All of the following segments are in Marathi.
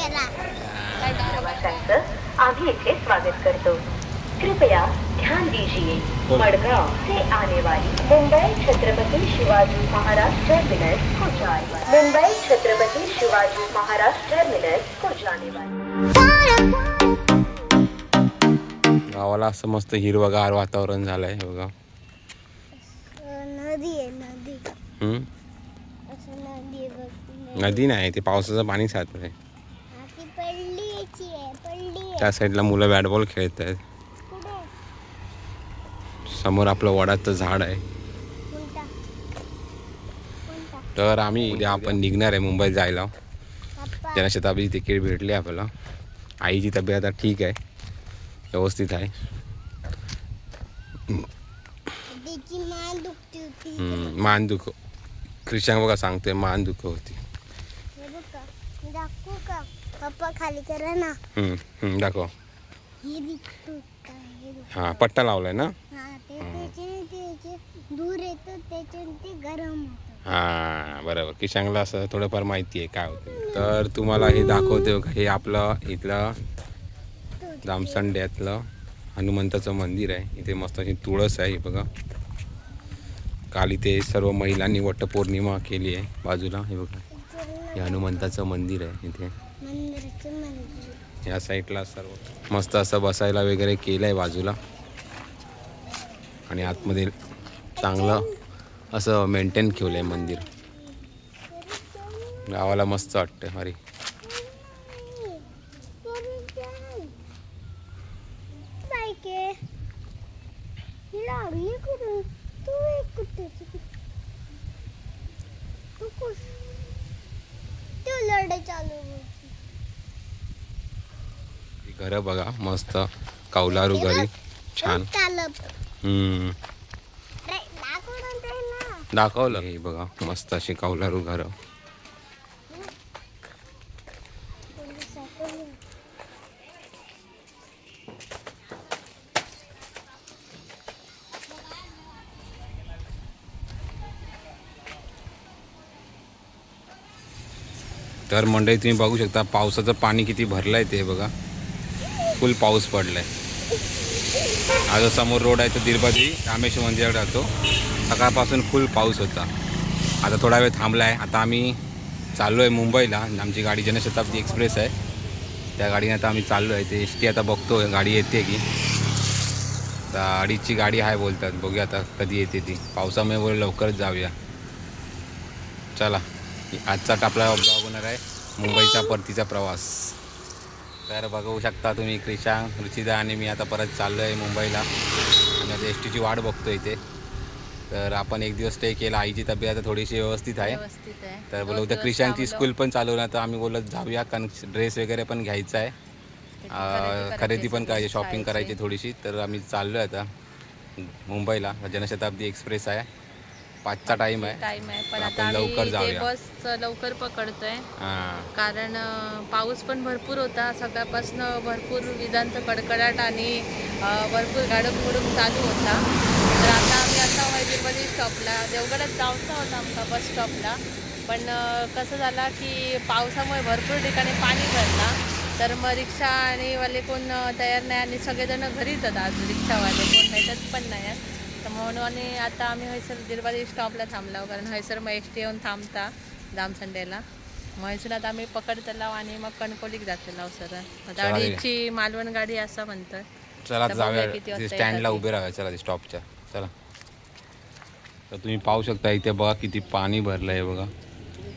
प्रवाशांचं आम्ही इथे स्वागत करतो। कृपया ध्यान दीजिए, मडगांव से आने वाली मुंबई छत्रपति शिवाजी महाराज टर्मिनस को जाने वाली गावाला असं मस्त हिरवगार वातावरण झालंय बघा। नदी आहे नदी। नदी नाही, ते पावसाचं पाणी साचत आहे। त्या साईडला मुलं बॅट बॉल खेळत आहेत। समोर आपलं वडाचं झाड आहे। तर आम्ही उद्या आपण निघणार आहे मुंबईत जायला। जनशताब्दी तिकीट भेटली आपल्याला। आईची तब्येत आता ठीक आहे, व्यवस्थित आहे। मान दुख क्रिशांग बघा सांगते, मान दुख होती। पप्पा खाली करा ना। दाखव। हा पट्टा लावलाय ना। दूर येतो त्याच्याने गरम होतं। हा बरोबर, किशांगला असं थोडंफार माहिती आहे काय होतं। तर तुम्हाला हे दाखवते, हे आपलं इथलं जामसंड्यातलं हनुमंताचं मंदिर आहे। इथे मस्त अशी तुळस आहे बघा। काल इथे सर्व महिलांनी वटपौर्णिमा केली आहे। बाजूला हे बघा, हे हनुमंताचं मंदिर आहे। इथे या साईडला सर्व मस्त असं बसायला वगैरे केलंय बाजूला, आणि आतमध्ये चांगलं असं मेंटेन ठेवलंय मंदिर। गावाला मस्त वाटतं। अरे घर बघा मस्त, कौलारू घरी छान। दाखवलं हे बघा, मस्त अशी कौलारू घर। तर मंडळी तुम्ही बघू शकता पावसाचं पाणी किती भरलंय ते बघा। फुल पाऊस पडलाय। आज समोर रोड आहे तो दिरबाजी रामेश्वर मंदिरात जातो। सकाळपासून फुल पाऊस होता, आता थोडा वेळ थांबलाय। आता आम्ही चाललो आहे मुंबईला। आमची गाडी जनशताब्दी एक्सप्रेस आहे, त्या गाडीने आता आम्ही चाललो आहे। ते एस टी आता बघतो गाडी येते की। आता 2:30ची गाडी आहे बोलतात, बघूया आता कधी येते ती। पावसामुळे बोल लवकरच जाऊया। चला, आजचा आपला ब्लॉग होणार आहे मुंबईचा परतीचा प्रवास। तर बघू शकता तुम्ही, क्रिशांग, रुचिदा आणि मी आता परत चाललो आहे मुंबईला, आणि आता एस टीची वाट बघतो इथे। तर आपण एक दिवस स्टे केला। आईची तब्येत आता थोडीशी व्यवस्थित आहे। तर बोलू उद्या क्रिशांगची स्कूल पण चालू ना, तर आम्ही बोलत जाऊया, कारण ड्रेस वगैरे पण घ्यायचा आहे, खरेदी पण करायची, शॉपिंग करायची थोडीशी। तर आम्ही चाललो आहे आता मुंबईला। जनशताब्दी एक्सप्रेस आहे, 5चा टाइम आहे, पण आता लवकर जाऊया। बस लवकर पकडतोय कारण पाऊस पण भरपूर होता सकाळपासून। भरपूर विजांचं कडकडाट आणि भरपूर गाडक मुडूक चालू होता। तर आता आम्ही आता हैदराबादी स्टॉपला, देवगडात जाऊचा होता आमचा बस स्टॉपला, पण कसं झाला की पावसामुळे भरपूर ठिकाणी पाणी भरला। तर मग रिक्षा आणि वाले कोण तयार नाही, आणि सगळेजण घरीच आहेत आज, रिक्षावाले कोण भेटत पण नाही आहेत। तर म्हणून आणि आता आम्ही हैसर दिरबाजी स्टॉपला थांबलो, कारण हैसर मग एस टी येऊन थांबता जामसंडेला। मग हैसरात आम्ही पकडतलाव आणि मग कणकोलीक जातलाव सर। गाडीची मालवण गाडी असं म्हणतं। चला जाऊया, स्टँडला उभे राहा चला स्टॉपच्या। चला, तर तुम्ही पाहू शकता इथे बघा किती पाणी भरलं आहे बघा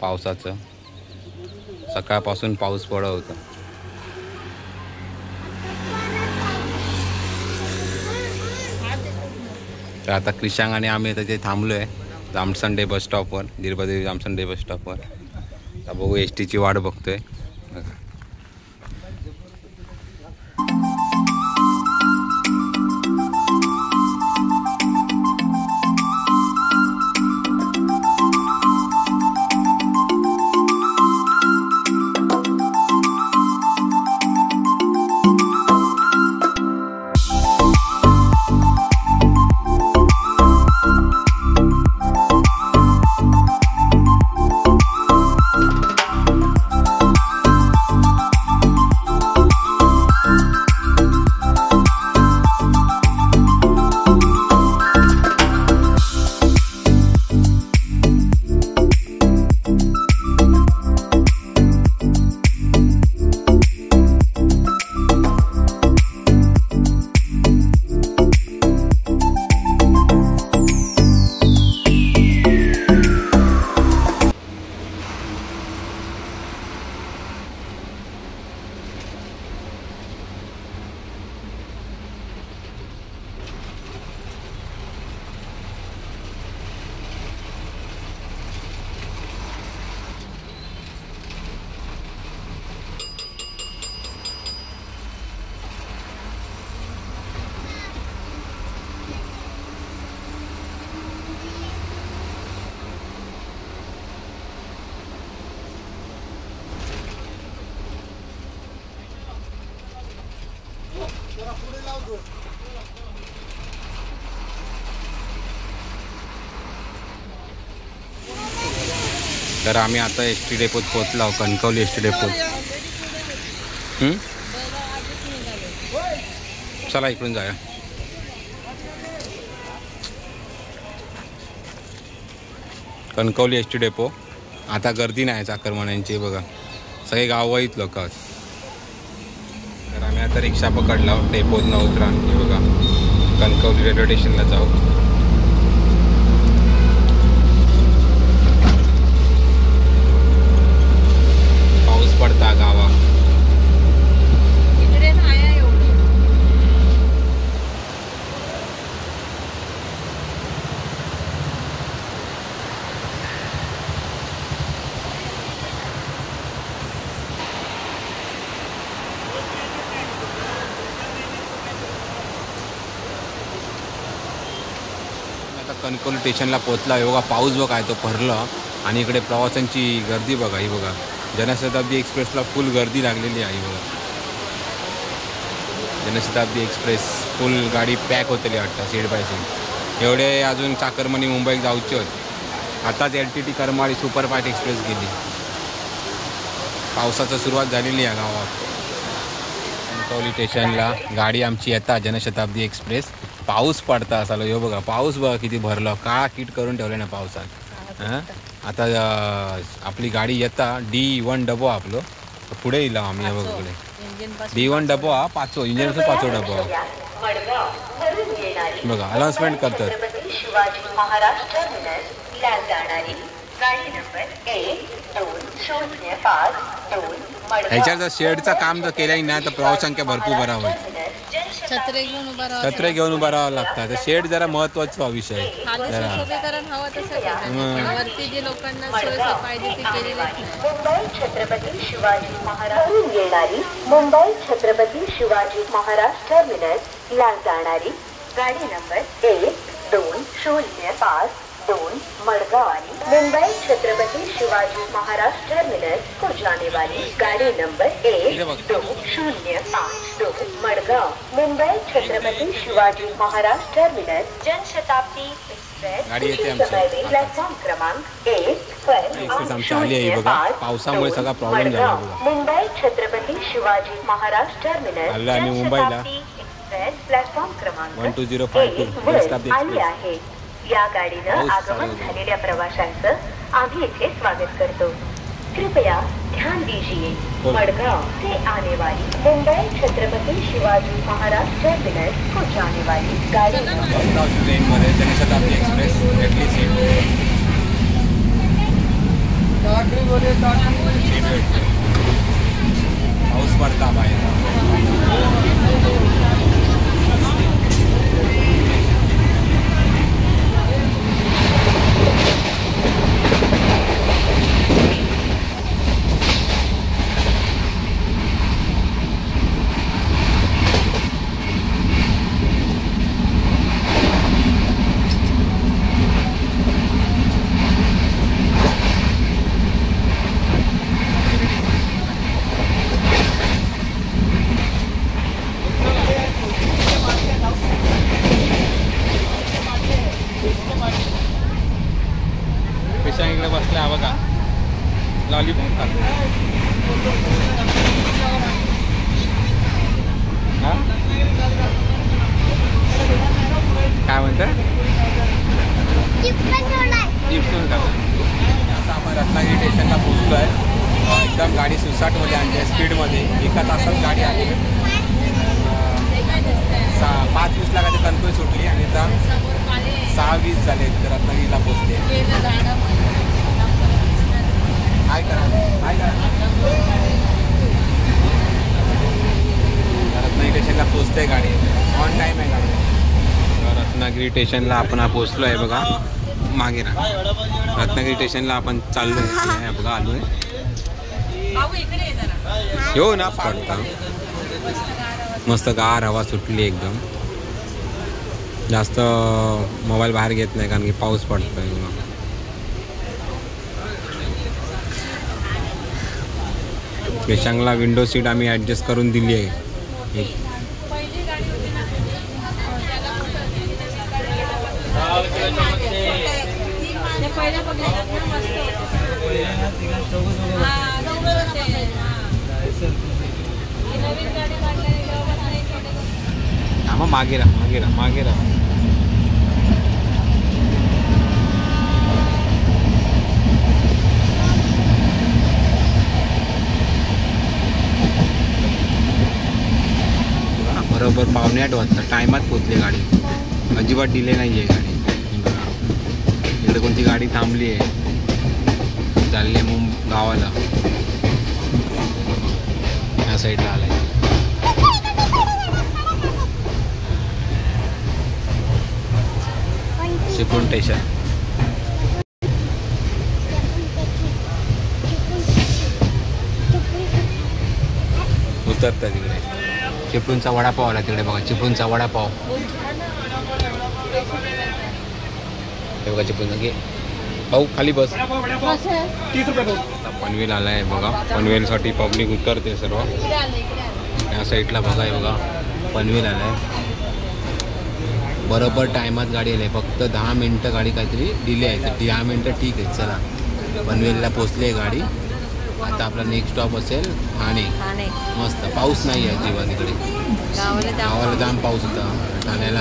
पावसाचं। सकाळपासून पाऊस पडत होता। तर आता क्रिशांग आणि आम्ही आता ते थांबलो आहे जामसंडे बस स्टॉपवर, दिरबाजी जामसंडे बस स्टॉपवर। आता बघू एस टीची वाट बघतोय। तर आम्ही आता एस टी डेपोत पोचलो आहोत, कणकवली एस टी डेपोत. चला इकडून जाऊया. Kankavli S T depot. आता गर्दी नाही चाकरमान्यांची बघा, सगळे गाववाईत लोक आहेत. तर आम्ही आता रिक्षा पकडला डेपोत न उतरा हे बघा, कणकवली रेल्वे स्टेशनला जाऊ. पाऊस पडता गावा. इकडे नाही आहे एवढं. आता कणकवली स्टेशनला पोचला आहे बघा. पाऊस बघा आहे तो भरला आणि इकडे प्रवाशांची गर्दी बघा. ही बघा जनशताब्दी एक्सप्रेसला फुल गर्दी लागलेली आहे बघा. जनशताब्दी एक्सप्रेस फुल गाडी पॅक होतली वाटतं सीट बाय सीट. एवढे अजून चाकरमानी मुंबईत जाऊचे होते. आताच LTT करमाळी सुपरफास्ट एक्सप्रेस गेली. पावसाची सुरुवात झालेली आहे गावात. कणकवली स्टेशनला गाडी आमची येतात जनशताब्दी एक्सप्रेस. पाऊस पडता असा हे बघा, पाऊस बघा किती भरलं, का किट करून ठेवले ना पावसात. हां आता आपली गाडी येता D1 डबो आपलं पुढे येईल आम्ही हे बघा. पुढे D1 डबो हा 5 इंजिनपासून 5 डबो बघा अनाउन्समेंट करतात. शिवाजी महाराज टर्मिनसला जाणारी गाडी नंबर 1205 ह्याच्यात जर शेडचं काम जर केलं नाही तर प्रवाससंख्या भरपूर बरा होईल. छत्रे घेऊन उभा राहावं. छत्रे घेऊन उभा राहावं लागतं. तर शेड जरा महत्वाचा विषय खाली जरा. सुशोभीकरण हवं तसं केलं. वरती जे लोकांना सोय पाहिजे ती केलेलीच नाही. मुंबई छत्रपती शिवाजी महाराज येणारी मुंबई छत्रपती शिवाजी महाराज टर्मिनसला जाणारी गाडी नंबर 1205 मडगाव आणि मुंबई छत्रपती शिवाजी महाराज टर्मिनस को जाने वाली गाड़ी number 1205 Madgaon Mumbai Chhatrapati Shivaji Maharaj terminus Janshatabdi express गाडी येते आमची. प्लॅटफॉर्म क्रमांक 1 पर आमची आली आहे बघा. पावसामुळे सगळा प्रॉब्लेम झाला बघा. मुंबई छत्रपती शिवाजी महाराज टर्मिनस आलो आम्ही मुंबईला. एक्सप्रेस प्लॅटफॉर्म क्रमांक 12052 आली आहे. या गाडीनं आगमन झालेल्या प्रवाशांचं आम्ही इथे स्वागत करतो. कृपया ध्यान दीजिए, मडगांव से आने वाली मुंबई छत्रपती शिवाजी महाराज टर्मिनस को जाने वाली गाड़ी ट्रेनमध्ये जनशताब्दी एक्सप्रेस भेटली सीट. पाऊस पडता बाहेर. पेशांकडे बसला बघा, लॉलीपॉप खातो. हा काय म्हणतात चिप्सून खातो. आता आपण रत्नागिरी स्टेशनला पोहोचलो आहे. एकदम गाडी सुसाटमध्ये आणली आहे, स्पीडमध्ये. एका तासात गाडी आली. 5:20 ला कधी कणकवली सुटली आणि आता 6:20 झाले तर रत्नागिरीला पोहोचले. काय करा रत्नागिरी स्टेशनला पोहोचते गाडी. ऑन टाईम आहे गाडी. रत्नागिरी स्टेशनला आपण पोहोचलो आहे बघा. मागे ना रत्नागिरी स्टेशनला आपण चाललो आहे बघा. आलो आहे हो ना. पडता मस्त गार हवा सुटली एकदम. जास्त मोबाईल बाहेर घेत नाही कारण की पाऊस पडतोय. पेशांगला विंडो सीट आम्ही ॲडजस्ट करून दिली आहे. मागे राहा मागे राहा मागे राहा. बरोबर 7:45 वाजता टायमात पोचली गाडी. अजिबात डिले नाही आहे गाडी. इकडे कोणती गाडी थांबली आहे, चालली आहे गावाला. या साईडला आलाय चिपळूण स्टेशन. उतरतं तिकडे. चिपळूणचा वडापाव आला तिकडे बघा. चिपळूणचा वडापाव हे बघा. चिपळूणचा घे भाऊ खाली बस. 30 रुपये. पनवेल आला आहे बघा. पनवेलसाठी पब्लिक उतरते सर्व. या साईडला बघा हे बघा पनवेल आला आहे. बरोबर टायमात गाडी आली आहे. फक्त 10 मिनटं गाडी काहीतरी डिले आहे. तर 10 मिनटं ठीक आहे. चला पनवेलला पोचली आहे गाडी. आता आपला नेक्स्ट स्टॉप असेल ठाणे. मस्त पाऊस नाही आहे अजिबात इकडे. गावाला जाम पाऊस होता. ठाण्याला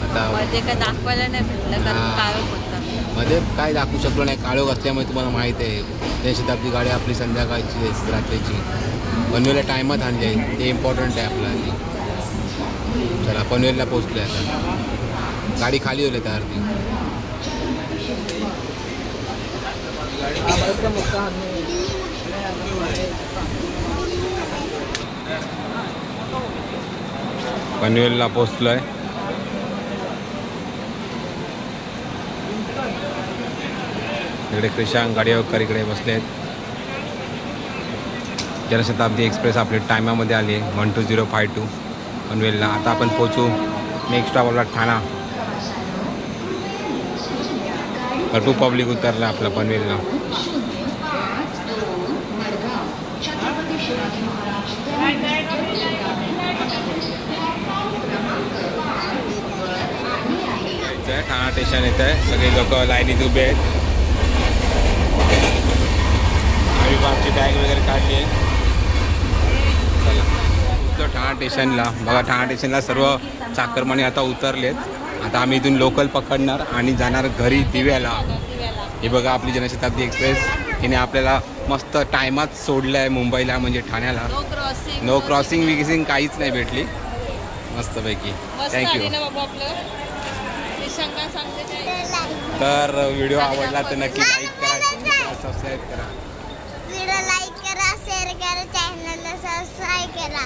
आता काय दाखवायला नाही भेटलं कारण काळोख होता. मध्ये काय दाखवू शकलो नाही. काळोख असल्यामुळे तुम्हाला माहीत आहे जनशताब्दी गाडी आपली संध्याकाळची रात्रीची. पनवेलला टायमात आणली आहे ते इम्पॉर्टंट आहे आपल्याला. चला पनवेलला पोचलो आहे आता. गाडी खाली होईल त्या अर्धी. पनवेलला पोचलोय. इकडे क्रिशांक गाडीवकर इकडे बसले आहेत. जनशताब्दी एक्सप्रेस आपली टायमामध्ये आली आहे 12052 पनवेलला. आता आपण पोचू नेक्स्ट स्टॉप आपला ठाणा. भरपूर पब्लिक उतरला आपला पनवेलला. ठाणा स्टेशन येत आहे. सगळे लोक लाईनीत उभे आहेत. आम्ही आमची बॅग वगैरे काढली आहे. चला ठाणा स्टेशनला बघा. ठाणा स्टेशनला सर्व चाकरमानी आता उतरलेत. आता आम्ही इथून लोकल पकडणार आणि जाणार घरी दिव्याला. हे बघा आपली जनशताब्दी एक्सप्रेस. हिने आपल्याला मस्त टायमात सोडलं आहे मुंबईला म्हणजे ठाण्याला. नो क्रॉसिंग विगिसिंग काहीच नाही भेटली. मस्तपैकी. थँक्यू. तर व्हिडिओ आवडला तर नक्की लाईक करा, सबस्क्राईब करा. व्हिडिओ लाईक करा, शेअर करा, चॅनलला सबस्क्राईब करा.